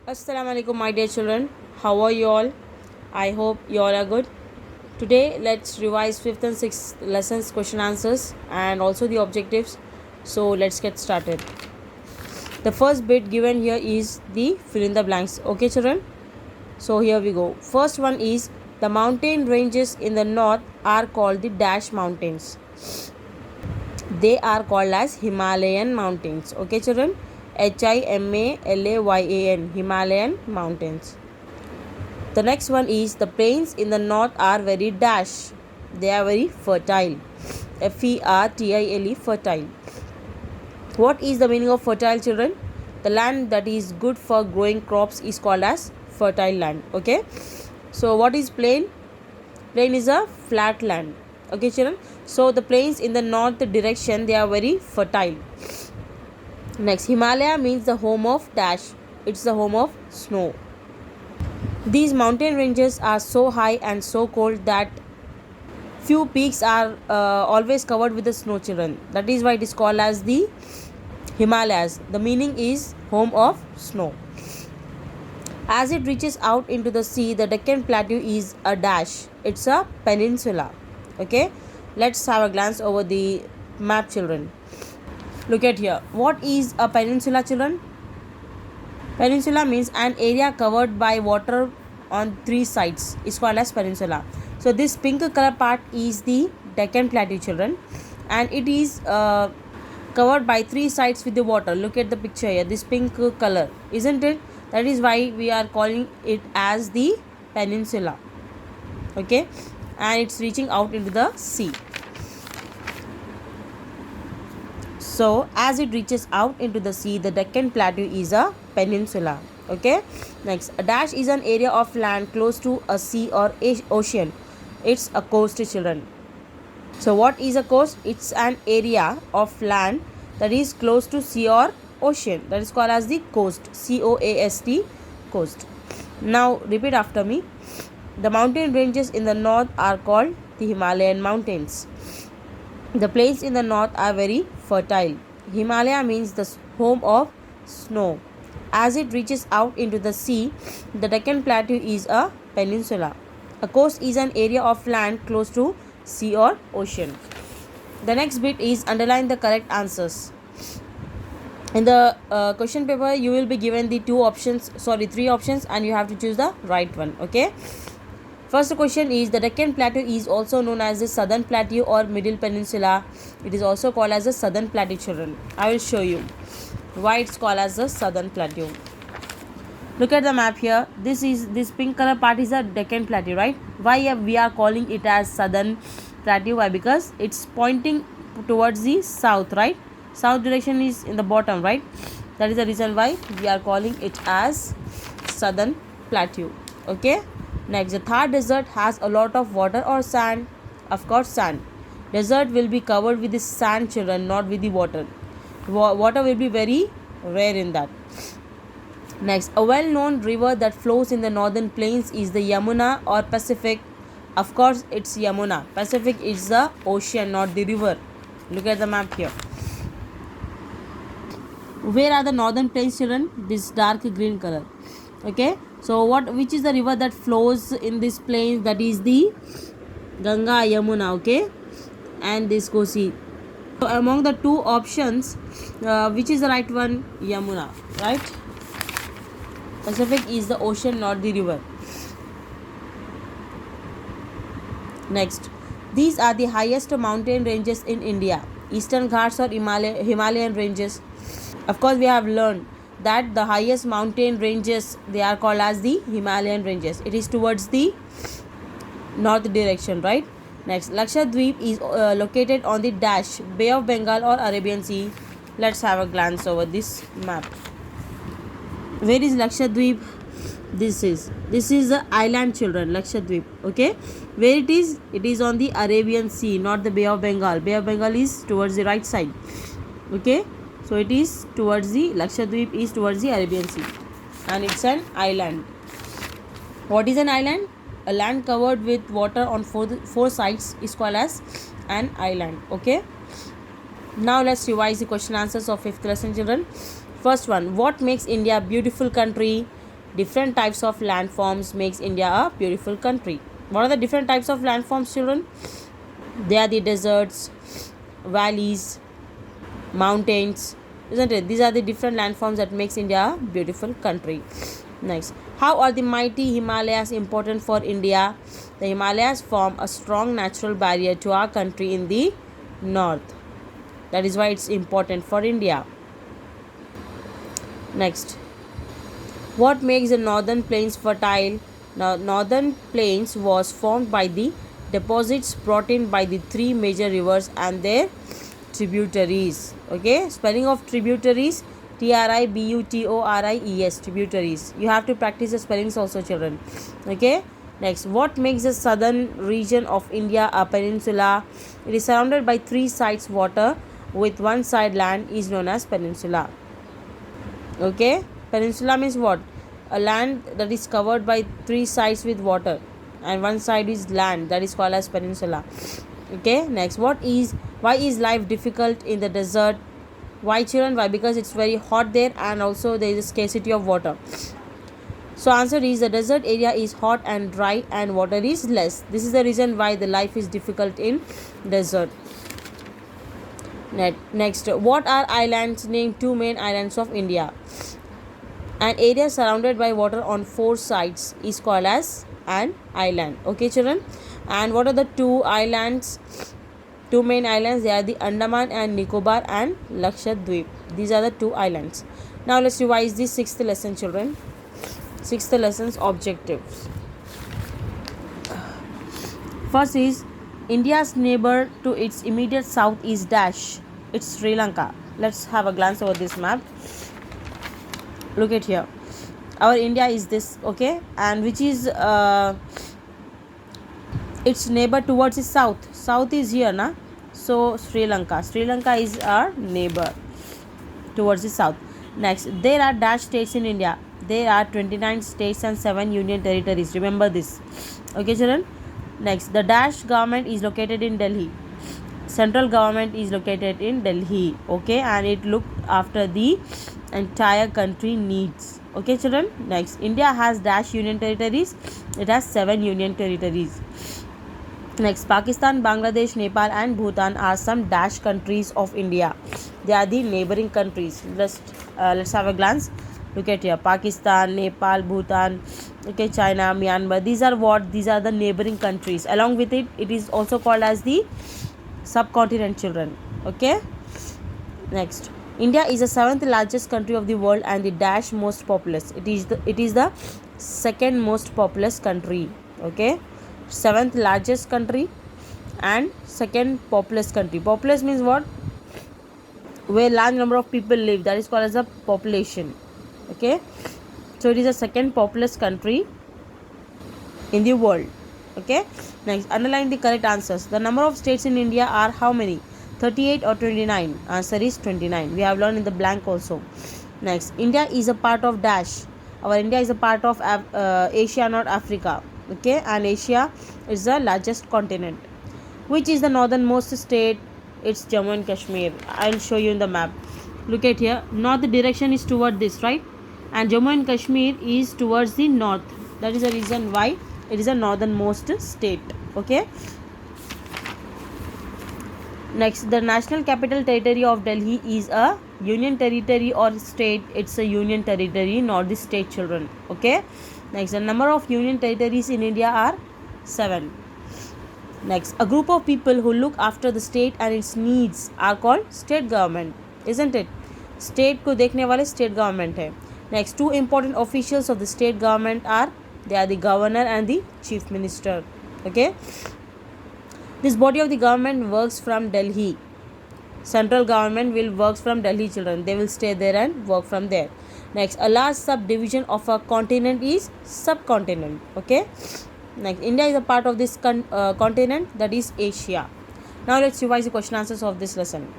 Assalamu alaikum, my dear children. How are you all? I hope you all are good. Today, let's revise 5th and 6th lessons, question answers, and also the objectives. So, let's get started. The first bit given here is the fill in the blanks. Okay, children? So, here we go. First one is the mountain ranges in the north are called the dash mountains. They are called as Himalayan mountains. Okay, children? Himalayan, Himalayan mountains. The next one is the plains in the north are very dash. They are very fertile. Fertile, fertile. What is the meaning of fertile, children? The land that is good for growing crops is called as fertile land. Okay. So what is plain? Plain is a flat land. Okay, children. So the plains in the north direction, they are very fertile. Next, Himalaya means the home of dash. It's the home of snow. These mountain ranges are so high and so cold that few peaks are always covered with the snow, children. That is why it is called as the Himalayas. The meaning is home of snow. As it reaches out into the sea, the Deccan Plateau is a dash. It's a peninsula. Okay. Let's have a glance over the map, children. Look at here. What is a peninsula, children? Peninsula means an area covered by water on three sides. It's called as peninsula. So this pink color part is the Deccan Plateau, children, and it is covered by three sides with the water. Look at the picture here. This pink color, isn't it? That is why we are calling it as the peninsula. Okay, and it's reaching out into the sea. So as it reaches out into the sea, the Deccan Plateau is a peninsula. Okay. Next, a dash is an area of land close to a sea or ocean. It's a coast, children. So what is a coast? It's an area of land that is close to sea or ocean. That is called as the coast. Coast, coast. Now repeat after me. The mountain ranges in the north are called the Himalayan mountains. The plains in the north are very fertile. Himalaya means the home of snow. As it reaches out into the sea, the Deccan Plateau is a peninsula. A coast is an area of land close to sea or ocean. The next bit is underline the correct answers. In the question paper, you will be given the three options, and you have to choose the right one. Okay. First question is the Deccan Plateau is also known as the Southern Plateau or Middle Peninsula. It is also called as the Southern Plateau, children. I will show you why it's called as the Southern Plateau. Look at the map here. This pink color part is a Deccan Plateau, right? Why we are calling it as Southern Plateau? Why? Because it's pointing towards the south, right? South direction is in the bottom, right? That is the reason why we are calling it as Southern Plateau. Okay. Next, the Thar Desert has a lot of water or sand. Of course, sand. Desert will be covered with the sand, children, not with the water. Water will be very rare in that. Next, a well-known river that flows in the northern plains is the Yamuna or Pacific. Of course, it's Yamuna. Pacific is the ocean, not the river. Look at the map here. Where are the northern plains, children? This dark green color. Okay. So which is the river that flows in this plains? That is the Ganga, Yamuna. Okay, and this Kosi. So among the two options, which is the right one? Yamuna, right? Pacific is the ocean, not the river. Next, these are the highest mountain ranges in India: Eastern Ghats or Himalayan ranges. Of course, we have learned that the highest mountain ranges, they are called as the Himalayan ranges. It is towards the north direction, right? Next, Lakshadweep is located on the dash Bay of Bengal or Arabian Sea. Let's have a glance over this map. Where is Lakshadweep? This is the island, children, Lakshadweep. Okay, where it is? It is on the Arabian Sea, not the Bay of Bengal. Bay of Bengal is towards the right side. Okay. So it is towards the Lakshadweep is towards the Arabian Sea, and it's an island. What is an island? A land covered with water on four sides is called as an island. Okay. Now let's revise the question answers of 5th lesson, children. First one, what makes India a beautiful country? different types of landforms makes India a beautiful country. What are the different types of landforms, children? They are the deserts, valleys, mountains, isn't it? These are the different landforms that makes India a beautiful country. Next, how are the mighty Himalayas important for India? The Himalayas form a strong natural barrier to our country in the north. That is why it's important for India. Next, what makes the northern plains fertile? Now, northern plains was formed by the deposits brought in by the three major rivers and their tributaries. Okay, spelling of tributaries: TRIBUTORIES, tributaries. You have to practice the spellings also, children. Okay. Next, what makes the southern region of India a peninsula? It is surrounded by three sides water, with one side land is known as peninsula. Okay, peninsula means what? A land that is covered by three sides with water, and one side is land, that is called as peninsula. Okay, next, why is life difficult in the desert? Why, children? Why? Because it's very hot there, and also there is a scarcity of water. So answer is, the desert area is hot and dry and water is less. This is the reason why the life is difficult in desert. Next, what are islands? Name two main islands of India. An area surrounded by water on four sides is called as an island. Okay, children. And what are the two islands? Two main islands. They are the Andaman and Nicobar and Lakshadweep. These are the two islands. Now let's revise the sixth lesson, children. Sixth lesson's objectives. First is, India's neighbor to its immediate south is dash. It's Sri Lanka. Let's have a glance over this map. Look at here. Our India is this, okay, and which is its neighbor towards the south. South is here, na? So Sri Lanka. Sri Lanka is our neighbor towards the south. Next, there are dash states in India. There are 29 states and 7 union territories. Remember this. Okay, children. Next, the dash government is located in Delhi. Central government is located in Delhi. Okay, and it looked after the entire country needs. Okay, children. Next, India has dash union territories. It has 7 union territories. Next, Pakistan, Bangladesh, Nepal and Bhutan are some dash countries of India. They are the neighboring countries. Let's have a glance. Look at here. Pakistan, Nepal, Bhutan, okay, China, Myanmar. These are what? These are the neighboring countries. Along with it, it is also called as the subcontinent, children. Okay. Next, India is the 7th largest country of the world and the dash most populous. It is the second most populous country. Okay. 7th largest country and second populous country. Populous means what? Where large number of people live, that is called as a population. Okay, so it is the second populous country in the world. Okay, next, underline the correct answers. The number of states in India are how many? 38 or 29? Answer is 29. We have learned in the blank also. Next, India is a part of dash. Our India is a part of Asia, not Africa. Okay, and Asia is the largest continent. Which is the northernmost state? It's Jammu and Kashmir. I'll show you in the map. Look at here. North direction is toward this, right? And Jammu and Kashmir is towards the north. That is the reason why it is a northernmost state. Okay. Next, the national capital territory of Delhi is a union territory or state. It's a union territory, not the state, children. Okay. Next, the number of union territories in India are 7. Next, a group of people who look after the state and its needs are called state government, isn't it? State को देखने वाले state government है. Next, two important officials of the state government are, they are the governor and the chief minister. Okay. This body of the government works from Delhi. Central government will work from Delhi, children. They will stay there and work from there. Next, a large subdivision of a continent is subcontinent. Okay. Next, India is a part of this continent, that is Asia. Now let's revise the question answers of this lesson.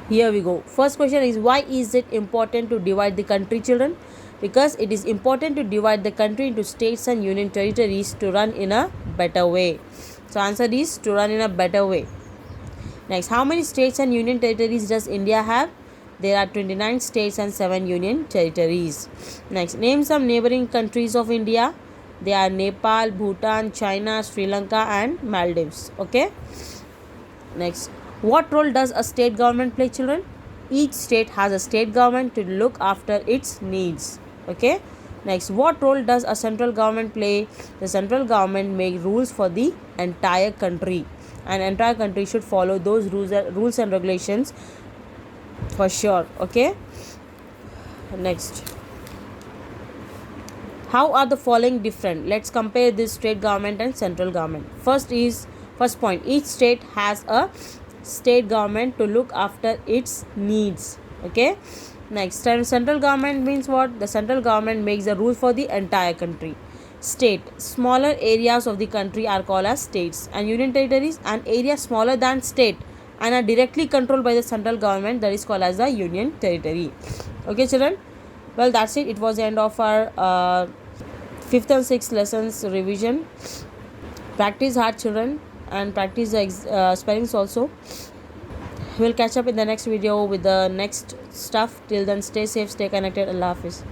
Here we go. First question is, why is it important to divide the country, children? Because it is important to divide the country into states and union territories to run in a better way. So answer is to run in a better way. Next, how many states and union territories does India have? There are 29 states and 7 union territories. Next, name some neighboring countries of India. They are Nepal, Bhutan, China, Sri Lanka and Maldives. Okay. Next, what role does a state government play, children? Each state has a state government to look after its needs. Okay. Next, what role does a central government play? The central government make rules for the entire country, and entire country should follow those rules and regulations for sure. Okay. Next, how are the following different? Let's compare this state government and central government. First point, each state has a state government to look after its needs. Okay. Next, central government means what? The central government makes the rules for the entire country. State, smaller areas of the country are called as states, and union territories, an area smaller than state and are directly controlled by the central government, that is called as the union territory. Okay, children. Well, that's it. It was the end of our 5th and 6th lessons revision. Practice hard, children, and practice the spellings also. We'll catch up in the next video with the next stuff. Till then, stay safe, stay connected. Allah Hafiz.